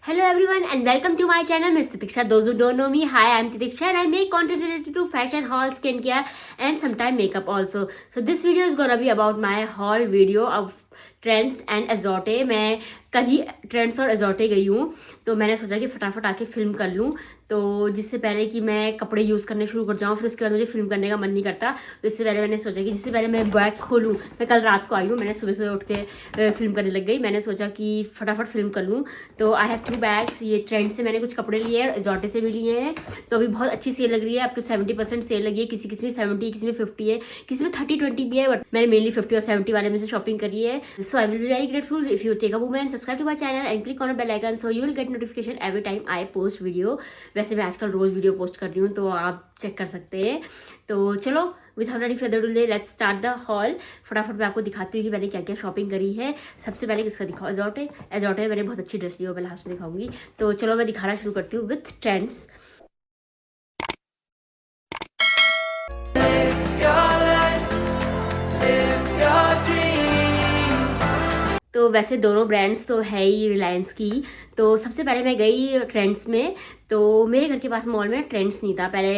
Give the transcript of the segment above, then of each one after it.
Hello everyone and welcome to my channel Miss Tidiksha. Those who don't know me, hi, I'm Tidiksha and I make content related to fashion, haul, skincare and sometimes makeup also. So this video is gonna be about my haul video of Trends and एजोटे. मैं कल ही trends और एजोटे गई हूँ तो मैंने सोचा कि फटाफट आके फिल्म कर लूँ. तो जिससे पहले कि मैं कपड़े यूज़ करने शुरू कर जाऊँ फिर उसके बाद मुझे फिल्म करने का मन नहीं करता. तो इससे पहले मैंने सोचा कि जिससे पहले मैं बैग खोलूँ. मैं कल रात को आई हूँ, मैंने सुबह सुबह उठ के फिल्म करने लग गई. मैंने सोचा कि फटाफट फिल्म कर लूँ. तो आई हैव 2 बैग्स. ये ट्रेंड से मैंने कुछ कपड़े लिए हैं, एजोटे से भी लिए हैं. तो अभी बहुत अच्छी सेल लग रही है, अप टू 70% सेल लगी है. किसी किसी में 70, किसी में 50 है, किसी में 30-20 भी है. बट मैंने मेनली 50 और 70 वाले में से शॉपिंग करी है. So I will be very grateful if you take a moment, subscribe to my channel and click on the bell icon so you will get notification every time I post video. वैसे मैं आजकल रोज video post कर रही हूँ तो आप check कर सकते हैं. तो चलो without any further delay let's start the hall. फटाफट मैं आपको दिखाती हूँ कि मैंने क्या क्या शॉपिंग करी है. सबसे पहले किसका दिखाओ, एजोटे. एजोटे मैंने बहुत अच्छी ड्रेस ली है, मैं लास्ट में दिखाऊंगी. तो चलो मैं दिखाना शुरू करती हूँ विथ ट्रेंड्स. तो वैसे दोनों ब्रांड्स तो है ही रिलायंस की. तो सबसे पहले मैं गई ट्रेंड्स में. तो मेरे घर के पास मॉल में ट्रेंड्स नहीं था पहले.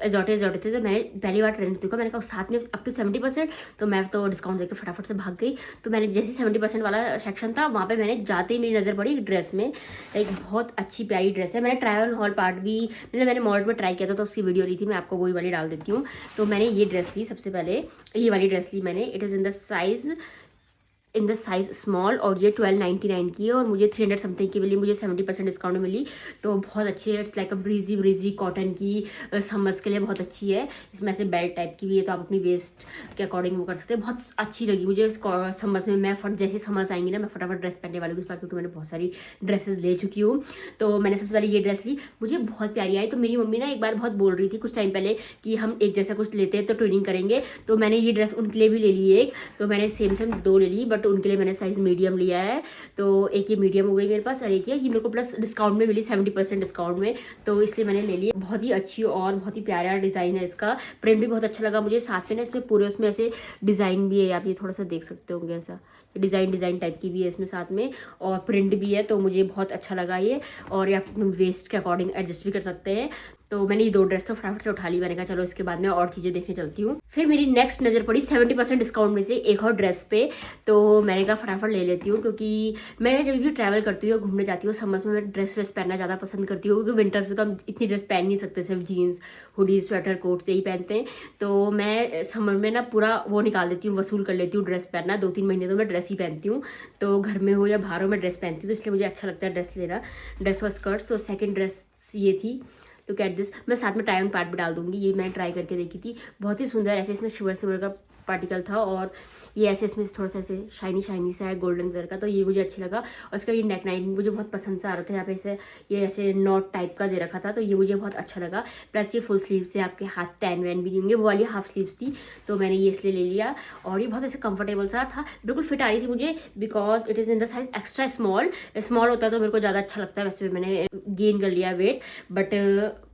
एजोटे थे तो मैंने पहली बार ट्रेंड्स देखा. मैंने कहा साथ में अप टू 70%. तो मैं तो डिस्काउंट देकर फटाफट से भाग गई. तो मैंने जैसे 70% वाला सेक्शन था वहाँ पे मैंने जाते ही मेरी नज़र पड़ी ड्रेस में. एक बहुत अच्छी प्यारी ड्रेस है. मैंने ट्राई ऑन हॉल पार्ट भी मतलब मैंने मॉल में ट्राई किया था तो उसकी वीडियो ली थी. मैं आपको वही वाली डाल देती हूँ. तो मैंने ये ड्रेस ली. सबसे पहले ये वाली ड्रेस ली मैंने. It is in the size small और ये 1299 की है और मुझे 300 समथिंग की मिली. मुझे 70% डिस्काउंट में मिली. तो बहुत अच्छी है. It's like a breezy cotton की. समर्स के लिए बहुत अच्छी है. इसमें ऐसे बेल्ट टाइप की भी है तो आप अपनी वेस्ट के अकॉर्डिंग वो कर सकते हैं. बहुत अच्छी लगी मुझे समर्स में. मैं जैसे समर्स आएंगी ना मैं फटाफट ड्रेस पहनने वाली हूँ इस बार क्योंकि मैंने बहुत सारी ड्रेसेस ले चुकी हूँ. तो मैंने सबसे पहले ये ड्रेस ली. मुझे बहुत प्यारी आई. तो मेरी मम्मी ना एक बार बहुत बोल रही थी कुछ टाइम पहले कि हम एक जैसा कुछ लेते हैं तो ट्विनिंग करेंगे. तो मैंने ये ड्रेस उनके लिए भी ले ली एक. तो मैंने सेम 2 ले ली बट उनके लिए मैंने साइज़ मीडियम लिया है. तो एक ये मीडियम हो गई मेरे पास और एक ये मेरे को प्लस डिस्काउंट में मिली 70% डिस्काउंट में. तो इसलिए मैंने ले लिया. बहुत ही अच्छी और बहुत ही प्यारा डिज़ाइन है. इसका प्रिंट भी बहुत अच्छा लगा मुझे. साथ में ना इसमें पूरे उसमें ऐसे डिज़ाइन भी है. आप ये थोड़ा सा देख सकते होंगे ऐसा डिज़ाइन टाइप की भी है इसमें साथ में और प्रिंट भी है. तो मुझे बहुत अच्छा लगा ये. और ये आप वेस्ट के अकॉर्डिंग एडजस्ट भी कर सकते हैं. तो मैंने ये 2 ड्रेस तो फटाफट से उठा ली. मैंने कहा चलो इसके बाद में और चीज़ें देखने चलती हूँ. फिर मेरी नेक्स्ट नज़र पड़ी 70% डिस्काउंट में से एक और ड्रेस पे. तो मैंने कहा फटाफट ले लेती हूँ क्योंकि मैं जब भी ट्रैवल करती हूँ घूमने जाती हूँ समर्स में मैं ड्रेस पहनना ज़्यादा पसंद करती हूँ क्योंकि विंटर्स में तो हम इतनी ड्रेस पहन नहीं सकते. सिर्फ जीन्स हुडी स्वेटर कोट्स यही पहनते हैं. तो मैं समर में ना पूरा वो निकाल देती हूँ, वसूल कर लेती हूँ ड्रेस पहनना. 2-3 महीने तो मैं ड्रेस ही पहनती हूँ. तो घर में हो या बाहर हो मैं ड्रेस पहनती हूँ. तो इसलिए मुझे अच्छा लगता है ड्रेस लेना, ड्रेस और स्कर्ट्स. तो सेकेंड ड्रेस ये थी. Look at this. मैं साथ में ट्राई ऑन पार्ट भी डाल दूंगी. ये मैंने ट्राई करके देखी थी. बहुत ही सुंदर. ऐसे इसमें सिल्वर का पार्टिकल था और ये ऐसे इसमें थोड़ा सा ऐसे शाइनी सा है गोल्डन कलर का. तो ये मुझे अच्छी लगा. और इसका ये नेक लाइन मुझे बहुत पसंद से आ रहा था. यहाँ पे ऐसे ये ऐसे नॉट टाइप का दे रखा था तो ये मुझे बहुत अच्छा लगा. प्लस ये फुल स्लीव से आपके हाथ टैन वैन भी नहीं होंगे. वो वाली हाफ स्लीव्स थी तो मैंने ये इसलिए ले लिया. और ये बहुत ऐसे कंफर्टेबल सा था. बिल्कुल फिट आ रही थी मुझे because it is in the size extra small होता है तो मेरे को ज़्यादा अच्छा लगता है. वैसे मैंने गेन कर लिया वेट बट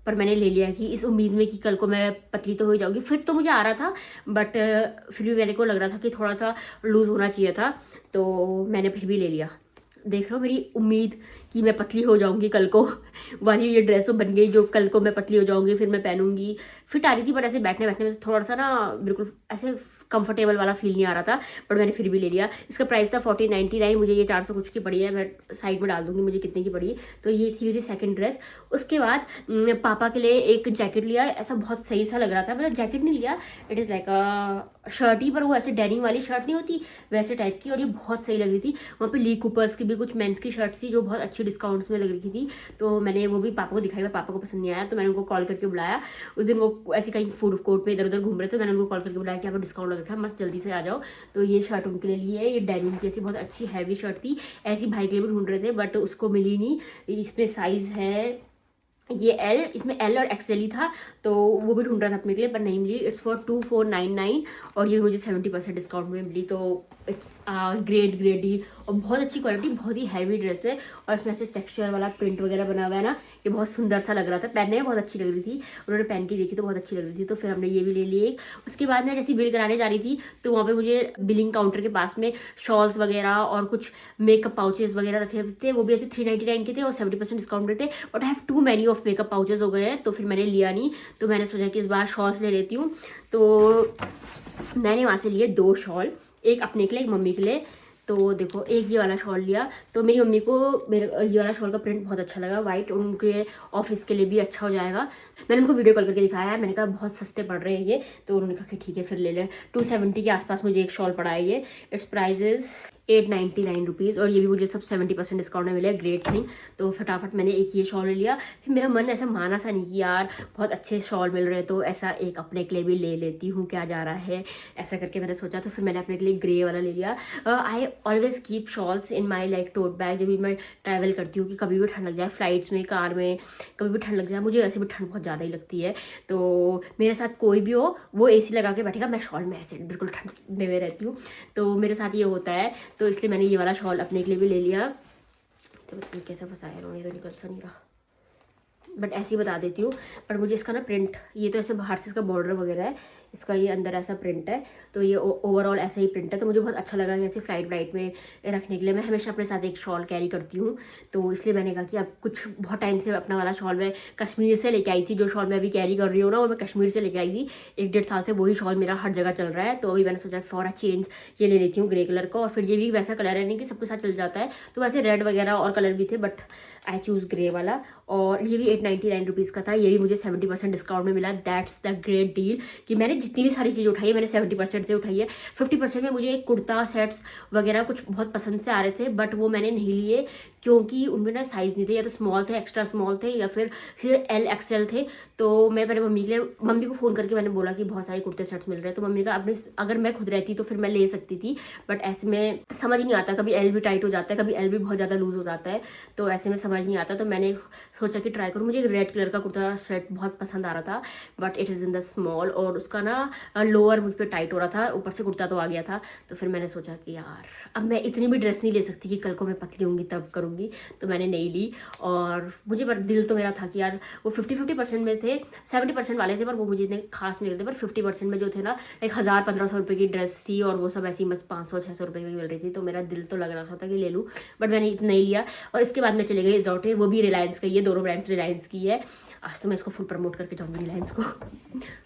पर मैंने ले लिया कि इस उम्मीद में कि कल को मैं पतली तो हो जाऊंगी. फिट तो मुझे आ रहा था बट फिर भी मेरे को लग रहा था कि थोड़ा सा लूज़ होना चाहिए था. तो मैंने फिर भी ले लिया. देख लो मेरी उम्मीद कि मैं पतली हो जाऊंगी कल को वाली ये ड्रेस बन गई जो कल को मैं पतली हो जाऊंगी फिर मैं पहनूंगी. फिट आ रही थी बट ऐसे बैठने में थोड़ा सा ना बिल्कुल ऐसे कंफर्टेबल वाला फील नहीं आ रहा था. पर मैंने फिर भी ले लिया. इसका प्राइस था 4099. मुझे ये 400 कुछ की पड़ी है. मैं साइड में डाल दूंगी मुझे कितने की पड़ी. तो ये थी मेरी सेकंड ड्रेस. उसके बाद पापा के लिए एक जैकेट लिया. ऐसा बहुत सही सा लग रहा था. मतलब जैकेट नहीं लिया, it is like a shirt ही पर वो ऐसे डेनिम वाली शर्ट नहीं होती वैसे टाइप की. और ये बहुत सही लग रही थी. वहाँ पे ली कूपर्स की भी कुछ मेंस की शर्ट थी जो बहुत अच्छी डिस्काउंट्स में लग रही थी. तो मैंने वो भी पापा को दिखाई. पापा को पसंद नहीं आया तो मैंने उनको कॉल करके बुलाया. उस दिन वो ऐसे कहीं फूड कोर्ट पे इधर उधर घूम रहे थे. मैंने उनको कॉल करके बुलाया कि यहाँ पर डिस्काउंट लग रखा है, मस्त जल्दी से आ जाओ. तो ये शर्ट उनके लिए ली है. ये डेनिम की ऐसी बहुत अच्छी हैवी शर्ट थी. ऐसी भाई के लिए भी ढूंढ रहे थे बट उसको मिली नहीं. इसमें साइज़ है ये एल, इसमें एल और एक्सएल ही था, तो वो भी ढूंढ रहा था अपने के लिए पर नहीं मिली। इट्स फॉर 2499 और ये मुझे 70% डिस्काउंट में मिली, तो इट्स ग्रेट ग्रेट डील और बहुत अच्छी क्वालिटी, बहुत ही हैवी ड्रेस है और इसमें ऐसे टेक्सचर वाला प्रिंट वगैरह बना हुआ है ना, ये बहुत सुंदर सा लग रहा था, पहनने में बहुत अच्छी लग रही थी, उन्होंने पहन के देखी तो बहुत अच्छी लग रही थी, तो फिर हमने ये भी ले ली एक। उसके बाद मैं जैसे बिल कराने जा रही थी तो वहाँ पे मुझे बिलिंग काउंटर के पास में शॉल्स वगैरह और कुछ मेकअप पाउचेस वगैरह रखे हुए थे, वो भी ऐसे 399 के थे और 70% डिस्काउंट में थे। But I have too many of makeup pouches हो गए हैं, तो फिर मैंने लिया नहीं, तो मैंने सोचा कि इस बार शॉल्स ले लेती हूँ। तो मैंने वहाँ से लिए 2 शॉल, एक अपने के लिए एक मम्मी के लिए। तो देखो एक ये वाला शॉल लिया, तो मेरी मम्मी को मेरे ये वाला शॉल का प्रिंट बहुत अच्छा लगा, वाइट, उनके ऑफिस के लिए भी अच्छा हो जाएगा। मैंने उनको वीडियो कॉल करके दिखाया है, मैंने कहा बहुत सस्ते पड़ रहे हैं ये, तो उन्होंने कहा कि ठीक है फिर ले लें। 270 के आसपास मुझे एक शॉल पड़ा है ये। इट्स प्राइस इज 899 रुपीज़ और ये भी मुझे सब 70% डिस्काउंट में मिला, ग्रेट थिंग। तो फटाफट मैंने एक ये शॉल ले लिया। फिर मेरा मन ऐसा माना सा नहीं कि यार बहुत अच्छे शॉल मिल रहे हैं तो ऐसा एक अपने के लिए भी ले लेती हूँ, क्या जा रहा है, ऐसा करके मैंने सोचा। तो फिर मैंने अपने के लिए ग्रे वाला ले लिया। I always keep shawls in my like tote bag, जब भी मैं ट्रैवल करती हूँ कि कभी भी ठंड लग जाए, फ्लाइट्स में, कार में, कभी भी ठंड लग जाए, मुझे वैसे भी ठंड बहुत ज़्यादा ही लगती है, तो मेरे साथ कोई भी हो वो AC लगा के बैठेगा, मैं शॉल में ऐसे बिल्कुल ठंड में रहती हूँ, तो मेरे साथ ये होता है। तो इसलिए मैंने ये वाला शॉल अपने के लिए भी ले लिया। तो कैसे फंसाया उन्होंने, तो निकल सा नहीं रहा, बट ऐसे ही बता देती हूँ। पर मुझे इसका ना प्रिंट, ये तो ऐसे बाहर से इसका बॉर्डर वगैरह है, इसका ये अंदर ऐसा प्रिंट है, तो ये ओवरऑल ऐसा ही प्रिंट है, तो मुझे बहुत अच्छा लगा कि ऐसे फ्लाइट वाइट में रखने के लिए। मैं हमेशा अपने साथ एक शॉल कैरी करती हूँ, तो इसलिए मैंने कहा कि अब कुछ बहुत टाइम से अपना वाला शॉल मैं कश्मीर से लेके आई थी, जो शॉल मैं अभी कैरी कर रही हूँ ना वो मैं कश्मीर से लेके आई थी, 1-1.5 साल से वही शॉल मेरा हर जगह चल रहा है। तो अभी मैंने सोचा फॉर अ चेंज ये ले लेती हूँ ग्रे कलर का, और फिर ये भी वैसा कलर है नहीं कि सबके साथ चल जाता है, तो वैसे रेड वगैरह और कलर भी थे, बट आई चूज़ ग्रे वाला। और ये भी 899 रुपीज़ का था, ये भी मुझे 70% डिस्काउंट में मिला। दैट्स द ग्रेट डील कि मैंने जितनी भी सारी चीज़ें उठाई है मैंने 70% से उठाई है। 50% में मुझे एक कुर्ता सेट्स वगैरह कुछ बहुत पसंद से आ रहे थे, बट वो मैंने नहीं लिए क्योंकि उनमें ना साइज़ नहीं थे, या तो स्मॉल थे, एक्स्ट्रा स्मॉल थे, या फिर सिर्फ LXL थे। तो मैं मेरे मम्मी के लिए, मम्मी को फ़ोन करके मैंने बोला कि बहुत सारे कुर्ते सेट्स मिल रहे हैं, तो मम्मी का अपने, अगर मैं खुद रहती तो फिर मैं ले सकती थी, बट ऐसे में समझ नहीं आता, कभी L भी टाइट हो जाता है, कभी L भी बहुत ज़्यादा लूज़ हो जाता है, तो ऐसे में समझ नहीं आता। तो मैंने सोचा कि ट्राई करूँ। मुझे एक रेड कलर का कुर्ता सेट बहुत पसंद आ रहा था, but it is in the small, और उसका ना लोअर मुझ पर टाइट हो रहा था, ऊपर से कुर्ता तो आ गया था। तो फिर मैंने सोचा कि यार अब मैं इतनी भी ड्रेस नहीं ले सकती कि कल को मैं पतली होंगी तब करूँगी, तो मैंने नहीं ली। और मुझे पर दिल तो मेरा था कि यार वो 50% में थे, 70% वाले थे, पर वो मुझे इतने खास नहीं लगते, पर 50% में जो थे ना, 1000-1500 रुपये की ड्रेस थी और वो सब ऐसी बस 500-600 रुपये में मिल रही थी, तो मेरा दिल तो लग रहा था कि ले लूँ, बट मैंने इतना नहीं लिया। और इसके बाद मैं चले गई एजॉटे, वो भी रिलायंस का ही है, दोनों ब्रांड्स रिलायंस की है। आज तो मैं इसको फुल प्रमोट करके जाऊँगी रिलायंस को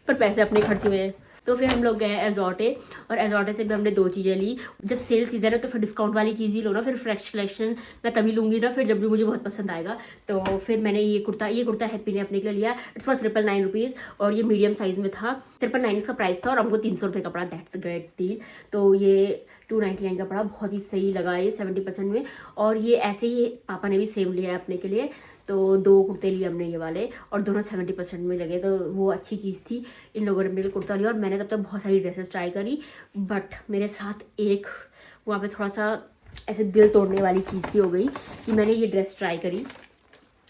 पर पैसे अपने खर्चे हुए हैं। तो फिर हम लोग गए एजॉटे, और एजॉटे से भी हमने 2 चीज़ें ली। जब सेल सीजन है तो फिर डिस्काउंट वाली चीज़ ही लो ना, फिर फ्रेश कलेक्शन मैं तभी लूँगी ना, फिर जब भी मुझे बहुत पसंद आएगा। तो फिर मैंने ये कुर्ता हैप्पी ने अपने के लिए लिया। इट्स फॉर 999 रुपीज़ और ये मीडियम साइज़ में था। 999 इसका प्राइस था और हमको 300 रुपये का पड़ा। That's great deal. तो ये 299 का पड़ा, बहुत ही सही लगा ये 70% में। और ये ऐसे ही पापा ने भी सेम लिया है अपने के लिए, तो 2 कुर्ते लिए हमने ये वाले, और दोनों 70% में लगे, तो वो अच्छी चीज़ थी। इन लोगों ने मेरे लिए कुर्ता लिया और मैंने तब तक बहुत सारी ड्रेसेस ट्राई करी, बट मेरे साथ एक वहाँ पे थोड़ा सा ऐसे दिल तोड़ने वाली चीज़ सी हो गई कि मैंने ये ड्रेस ट्राई करी,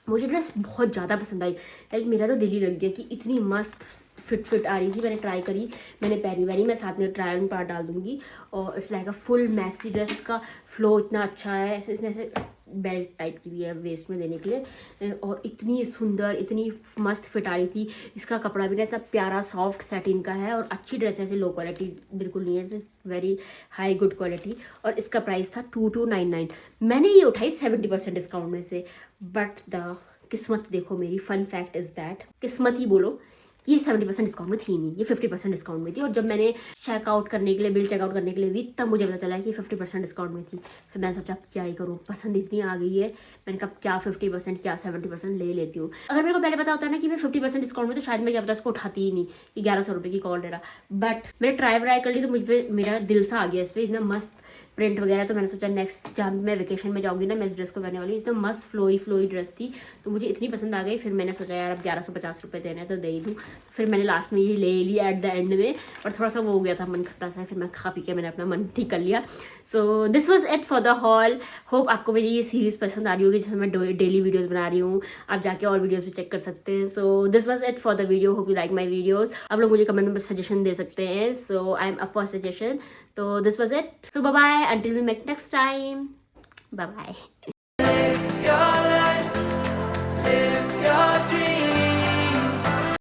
मुझे ड्रेस बहुत ज़्यादा पसंद आई, लाइक मेरा तो दिल ही लग गया कि इतनी मस्त फिट आ रही थी। मैंने ट्राई करी, मैंने पहनी, मैं साथ में ट्रायल ऑन पार्ट डाल दूँगी। और it's like a full maxi dress, का फ्लो इतना अच्छा है, ऐसे इसमें ऐसे बेल्ट टाइप की भी है वेस्ट में देने के लिए, और इतनी सुंदर, इतनी मस्त फिट आ रही थी। इसका कपड़ा भी ना इतना प्यारा सॉफ्ट सैटिन का है, और अच्छी ड्रेस है, ऐसे लो क्वालिटी बिल्कुल नहीं है, वेरी हाई गुड क्वालिटी। और इसका प्राइस था 2299। मैंने ये उठाई 70% डिस्काउंट में से, बट द किस्मत देखो मेरी, फन फैक्ट इज़ दैट, किस्मत ही बोलो, ये 70% डिस्काउंट में थी नहीं, ये 50% डिस्काउंट में थी। और जब मैंने चेकआउट करने के लिए, बिल चेकआउट करने के लिए भी, तब मुझे पता चला कि 50% डिस्काउंट में थी। फिर मैंने सोचा क्या ही करूँ, पसंद इतनी आ गई है, मैंने कहा क्या 50% क्या 70% ले लेती हूँ। अगर मेरे को पहले पता होता है ना कि मैं 50% डिस्काउंट में, तो शायद मैं क्या पता उसको उठाती ही नहीं कि 1100 रुपये की कौन ले रहा। बट मैंने ट्राई कर ली, तो मुझ पर मेरा दिल सा आ गया इस पर, इतना मस्त प्रिंट वगैरह। तो मैंने सोचा नेक्स्ट जहाँ मैं वेकेशन में जाऊँगी ना, मैं इस ड्रेस को पहनने वाली। तो मस्त फ्लोई ड्रेस थी, तो मुझे इतनी पसंद आ गई। फिर मैंने सोचा यार अब 1150 रुपये देने हैं तो दे ही दूँ। फिर मैंने लास्ट में ये ले लिया एट द एंड में, और थोड़ा सा वो हो गया था मन खट्टा सा, फिर मैं खा पी के मैंने अपना मन ठीक कर लिया। सो this was it for the hall. Hope आपको मेरी ये सीरीज़ पसंद आ रही होगी, जिसमें मैं डेली वीडियोज़ बना रही हूँ। आप जाके और वीडियोज़ भी चेक कर सकते हैं। So this was it for the video. Hope you like my videos. आप लोग मुझे कमेंट में सजेशन दे सकते हैं, so I am up for suggestion. तो this was it, so bye bye, until we met next time, bye bye.